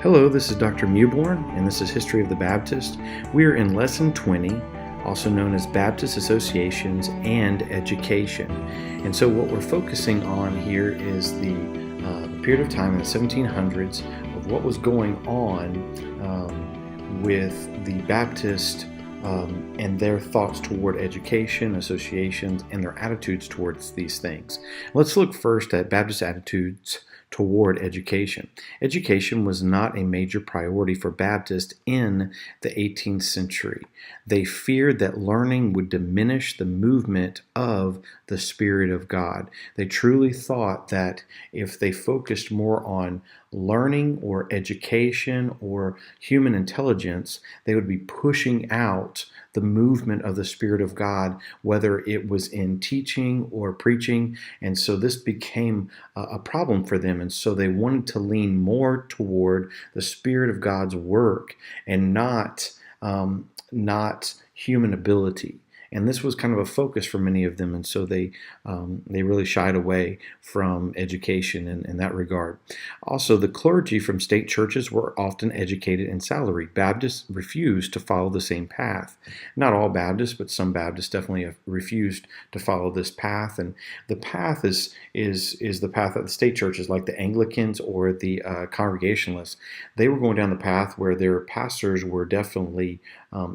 Hello, this is Dr. Mewborn, and this is History of the Baptist. We are in Lesson 20, also known as Baptist Associations and Education. And so what we're focusing on here is the period of time in the 1700s of what was going on with the Baptist and their thoughts toward education, associations, and their attitudes towards these things. Let's look first at Baptist attitudes toward education. Education was not a major priority for Baptists in the 18th century. They feared that learning would diminish the movement of the Spirit of God. They truly thought that if they focused more on learning or education or human intelligence, they would be pushing out the movement of the Spirit of God, whether it was in teaching or preaching. And so this became a problem for them. And so they wanted to lean more toward the Spirit of God's work and not human ability. And this was kind of a focus for many of them, and so they really shied away from education in that regard. Also, the clergy from state churches were often educated and salaried. Baptists refused to follow the same path. Not all Baptists, but some Baptists definitely have refused to follow this path. And the path is the path of the state churches, like the Anglicans or the Congregationalists. They were going down the path where their pastors were definitely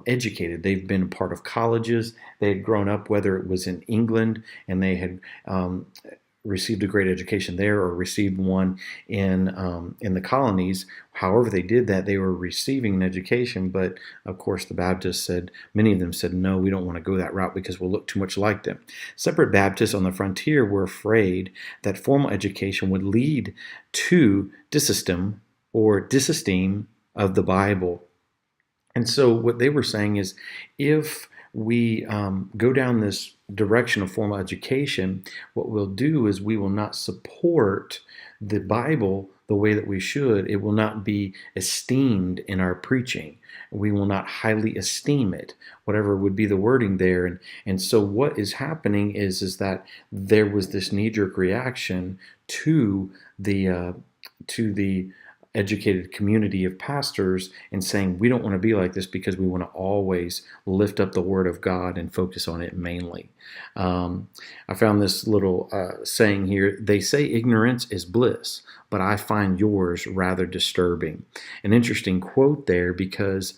educated. They've been a part of colleges. They had grown up, whether it was in England, and they had received a great education there, or received one in the colonies. However they did that, they were receiving an education. But of course, the Baptists said, many of them said, no, we don't want to go that route because we'll look too much like them. Separate Baptists on the frontier were afraid that formal education would lead to disesteem of the Bible. And so what they were saying is, if we go down this direction of formal education, what we'll do is we will not support the Bible the way that we should. It will not be esteemed in our preaching. We will not highly esteem it, whatever would be the wording there. And so what is happening is that there was this knee-jerk reaction to the educated community of pastors and saying, we don't want to be like this because we want to always lift up the Word of God and focus on it mainly. I found this little saying here. They say ignorance is bliss, but I find yours rather disturbing. An interesting quote there, because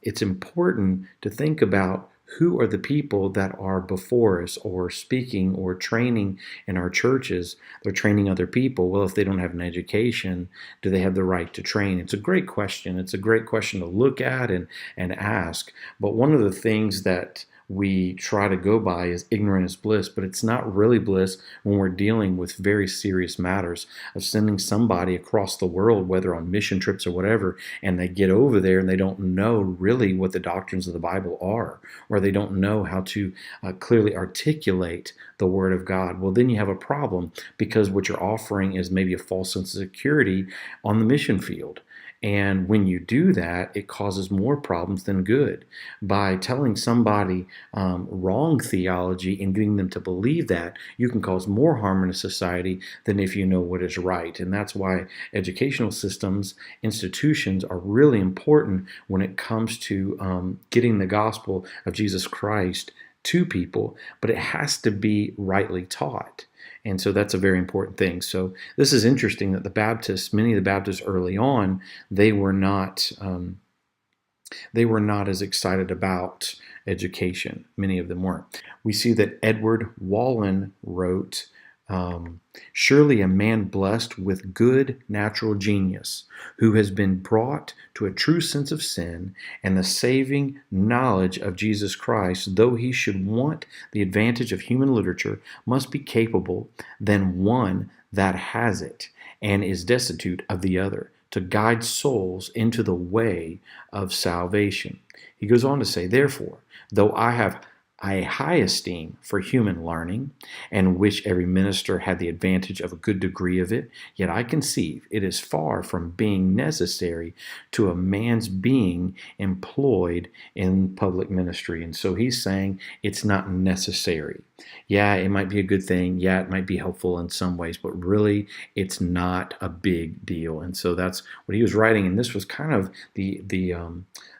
it's important to think about who are the people that are before us or speaking or training in our churches. They're training other people. Well, if they don't have an education, do they have the right to train? It's a great question. It's a great question to look at and ask. But one of the things that we try to go by is ignorant is bliss, but it's not really bliss when we're dealing with very serious matters of sending somebody across the world, whether on mission trips or whatever, and they get over there and they don't know really what the doctrines of the Bible are, or they don't know how to clearly articulate the Word of God. Well, then you have a problem, because what you're offering is maybe a false sense of security on the mission field. And when you do that, it causes more problems than good. By telling somebody wrong theology and getting them to believe that, you can cause more harm in a society than if you know what is right. And that's why educational systems, institutions are really important when it comes to getting the gospel of Jesus Christ to people, but it has to be rightly taught. And so that's a very important thing. So this is interesting that the Baptists, many of the Baptists early on, they were not as excited about education. Many of them weren't. We see that Edward Wallen wrote, surely a man blessed with good natural genius, who has been brought to a true sense of sin and the saving knowledge of Jesus Christ, though he should want the advantage of human literature, must be capable than one that has it and is destitute of the other, to guide souls into the way of salvation. He goes on to say, therefore, though I have a high esteem for human learning, and wish every minister had the advantage of a good degree of it, yet I conceive it is far from being necessary to a man's being employed in public ministry. And so he's saying it's not necessary. Yeah, it might be a good thing. Yeah, it might be helpful in some ways, but really, it's not a big deal. And so that's what he was writing. And this was kind of the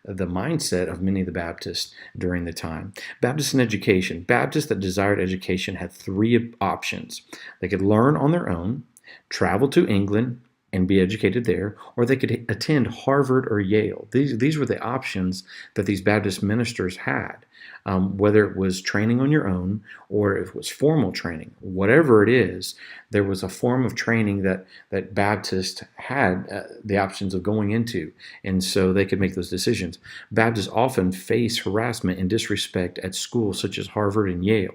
mindset of many of the Baptists during the time. Baptists in education. Baptists that desired education had three options. They could learn on their own, travel to England, and be educated there, or they could attend Harvard or Yale. These were the options that these Baptist ministers had. Whether it was training on your own or if it was formal training, whatever it is, there was a form of training that Baptists had the options of going into, and so they could make those decisions. Baptists often face harassment and disrespect at schools such as Harvard and Yale.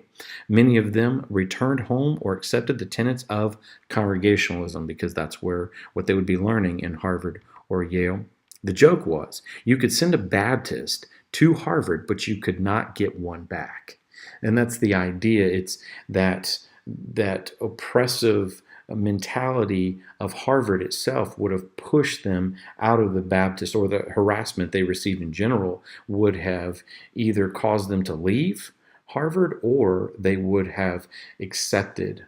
Many of them returned home or accepted the tenets of congregationalism because that's what they would be learning in Harvard or Yale. The joke was you could send a Baptist to Harvard, but you could not get one back. And that's the idea. It's that oppressive mentality of Harvard itself would have pushed them out of the Baptist, or the harassment they received in general would have either caused them to leave Harvard, or they would have accepted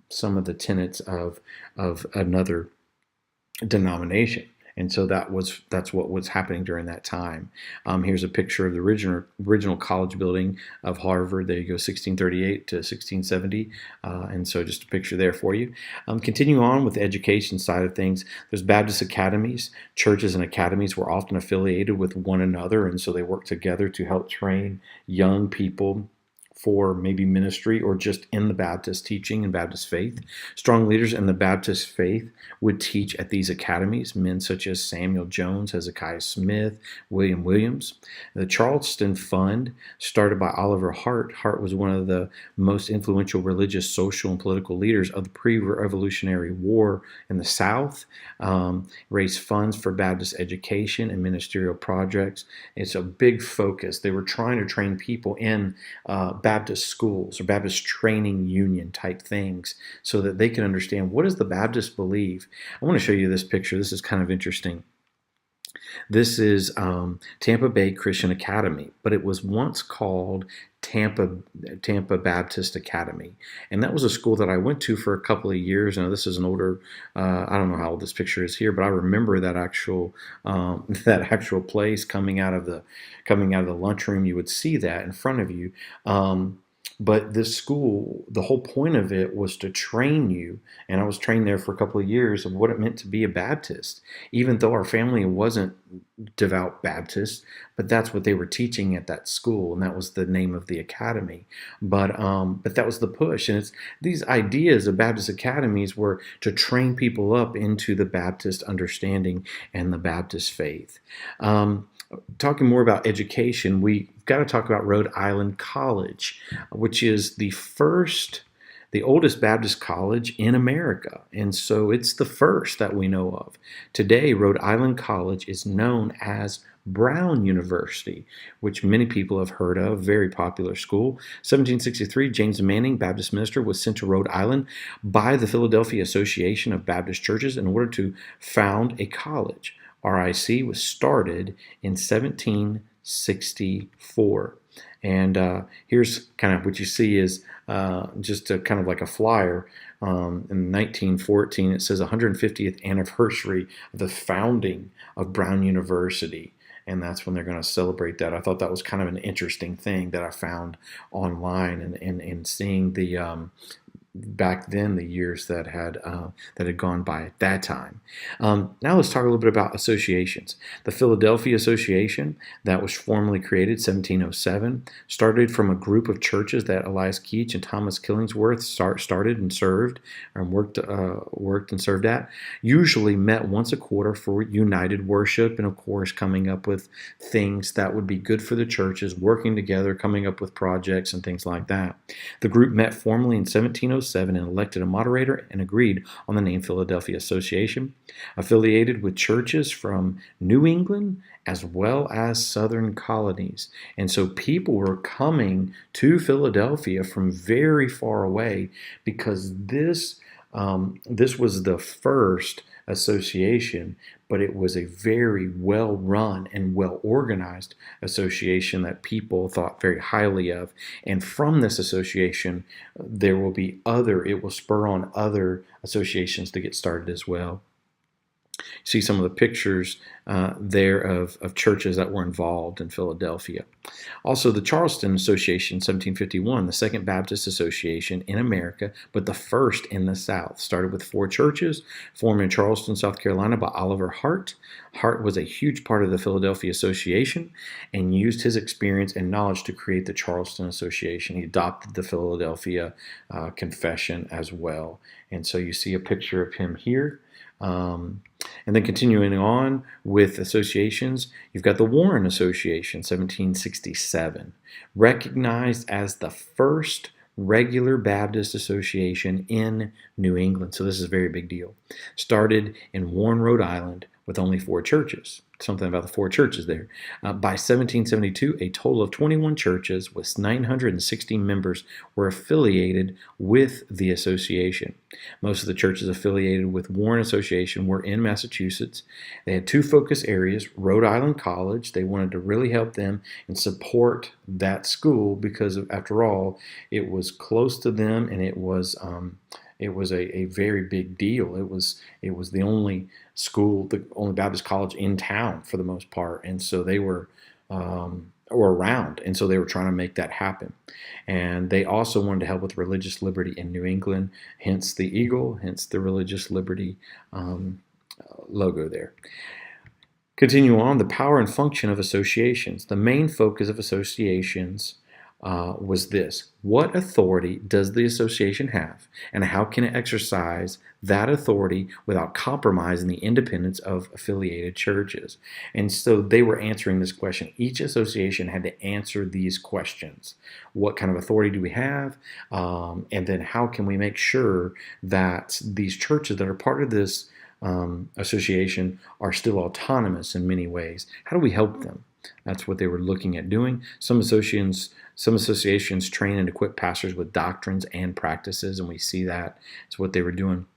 some of the tenets of another denomination. And so that's what was happening during that time. Here's a picture of the original college building of Harvard. There you go, 1638 to 1670. And so just a picture there for you. Continuing on with the education side of things, there's Baptist academies. Churches and academies were often affiliated with one another, and so they worked together to help train young people for maybe ministry or just in the Baptist teaching and Baptist faith. Strong leaders in the Baptist faith would teach at these academies, men such as Samuel Jones, Hezekiah Smith, William Williams. The Charleston Fund, started by Oliver Hart. Hart was one of the most influential religious, social, and political leaders of the pre-Revolutionary War in the South, raised funds for Baptist education and ministerial projects. It's a big focus. They were trying to train people in Baptist schools or Baptist training union type things so that they can understand, what does the Baptist believe? I want to show you this picture. This is kind of interesting. This is Tampa Bay Christian Academy, but it was once called Tampa Baptist Academy, and that was a school that I went to for a couple of years. Now this is an older, I don't know how old this picture is here, but I remember that actual place coming out of the lunchroom. You would see that in front of you. But this school, the whole point of it was to train you, and I was trained there for a couple of years, of what it meant to be a Baptist, even though our family wasn't devout Baptist, but that's what they were teaching at that school, and that was the name of the academy. But that was the push, and it's these ideas of Baptist academies were to train people up into the Baptist understanding and the Baptist faith. Talking more about education, we've got to talk about Rhode Island College, which is the oldest Baptist college in America. And so it's the first that we know of. Today, Rhode Island College is known as Brown University, which many people have heard of, very popular school. 1763, James Manning, Baptist minister, was sent to Rhode Island by the Philadelphia Association of Baptist Churches in order to found a college. RIC was started in 1764. And here's kind of what you see is just kind of like a flyer. In 1914, it says 150th anniversary of the founding of Brown University. And that's when they're going to celebrate that. I thought that was kind of an interesting thing that I found online, and seeing the back then, the years that had gone by at that time. Now let's talk a little bit about associations. The Philadelphia Association, that was formally created 1707, started from a group of churches that Elias Keach and Thomas Killingsworth started and served and worked and served at. Usually met once a quarter for united worship, and of course coming up with things that would be good for the churches, working together, coming up with projects and things like that. The group met formally in 1707 and elected a moderator and agreed on the name Philadelphia Association, affiliated with churches from New England as well as southern colonies. And so people were coming to Philadelphia from very far away because this This was the first association, but it was a very well run and well organized association that people thought very highly of. And from this association, it will spur on other associations to get started as well. See some of the pictures there of churches that were involved in Philadelphia. Also, the Charleston Association, 1751, the Second Baptist Association in America, but the first in the South. Started with 4 churches, formed in Charleston, South Carolina by Oliver Hart. Hart was a huge part of the Philadelphia Association and used his experience and knowledge to create the Charleston Association. He adopted the Philadelphia Confession as well. And so you see a picture of him here. And then continuing on with associations, you've got the Warren Association, 1767, recognized as the first regular Baptist association in New England. So this is a very big deal. Started in Warren, Rhode Island, with only 4 churches. Something about the 4 churches there. By 1772, a total of 21 churches with 960 members were affiliated with the association. Most of the churches affiliated with Warren Association were in Massachusetts. They had 2 focus areas, Rhode Island College. They wanted to really help them and support that school because, after all, it was close to them, and it was a very big deal. It was the only school, the only Baptist college in town for the most part, and so they were around, and so they were trying to make that happen. And they also wanted to help with religious liberty in New England, hence the eagle, hence the religious liberty logo there. Continue on, the power and function of associations. The main focus of associations was this: what authority does the association have, and how can it exercise that authority without compromising the independence of affiliated churches? And so they were answering this question. Each association had to answer these questions. What kind of authority do we have? And then how can we make sure that these churches that are part of this association are still autonomous in many ways? How do we help them? That's what they were looking at doing. Some associations train and equip pastors with doctrines and practices, and we see that. It's what they were doing.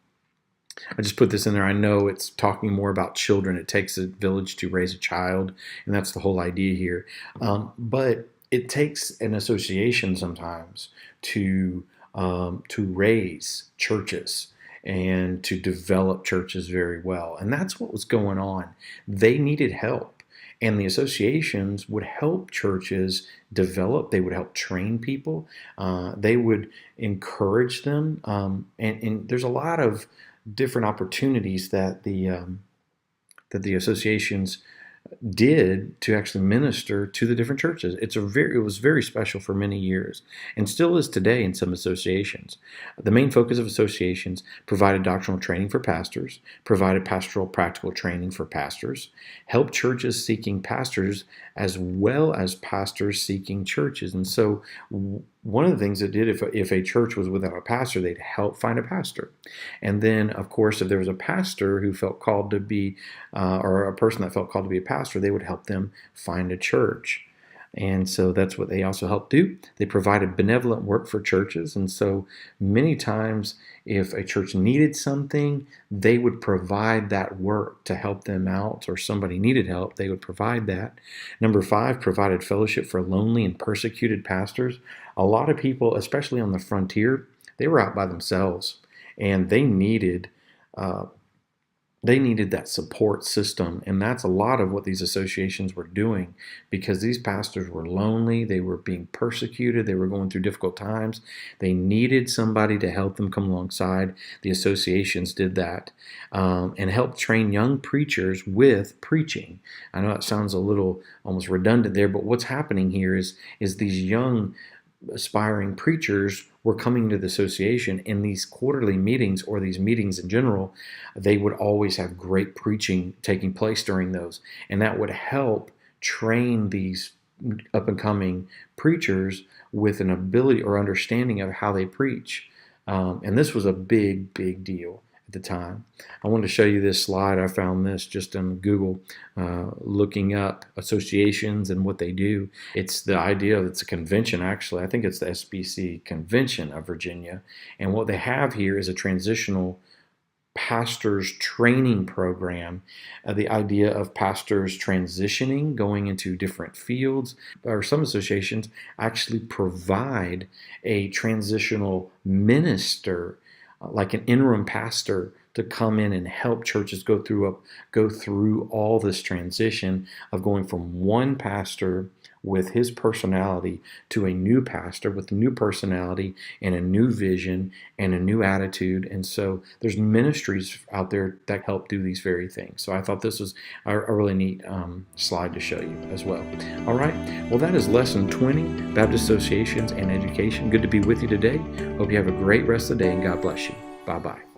I just put this in there. I know it's talking more about children. It takes a village to raise a child, and that's the whole idea here. But it takes an association sometimes to raise churches and to develop churches very well. And that's what was going on. They needed help. And the associations would help churches develop. They would help train people. They would encourage them. And there's a lot of different opportunities that the associations did to actually minister to the different churches. It was very special for many years, and still is today in some associations. The main focus of associations provided doctrinal training for pastors, provided pastoral practical training for pastors, helped churches seeking pastors as well as pastors seeking churches. And so one of the things it did, if a church was without a pastor, they'd help find a pastor. And then, of course, if there was a pastor who felt called to be, or a person that felt called to be a pastor, they would help them find a church. And so that's what they also helped do. They provided benevolent work for churches. And so many times, if a church needed something, they would provide that work to help them out, or somebody needed help, they would provide that. Number 5, provided fellowship for lonely and persecuted pastors. A lot of people, especially on the frontier, they were out by themselves, and they needed that support system. And that's a lot of what these associations were doing, because these pastors were lonely, they were being persecuted, they were going through difficult times. They needed somebody to help them come alongside. The associations did that, and helped train young preachers with preaching. I know it sounds a little almost redundant there, but what's happening here is these young aspiring preachers were coming to the association. In these quarterly meetings, or these meetings in general, they would always have great preaching taking place during those, and that would help train these up and coming preachers with an ability or understanding of how they preach. And this was a big deal at the time. I wanted to show you this slide. I found this just on Google, looking up associations and what they do. It's the idea of, it's a convention actually. I think it's the SBC Convention of Virginia. And what they have here is a transitional pastors training program. The idea of pastors transitioning, going into different fields, or some associations actually provide a transitional minister, like an interim pastor, to come in and help churches go through all this transition of going from one pastor with his personality to a new pastor with a new personality and a new vision and a new attitude. And so there's ministries out there that help do these very things. So I thought this was a really neat slide to show you as well. All right, well, that is lesson 20, Baptist Associations and Education. Good to be with you today. Hope you have a great rest of the day, and God bless you. Bye-bye.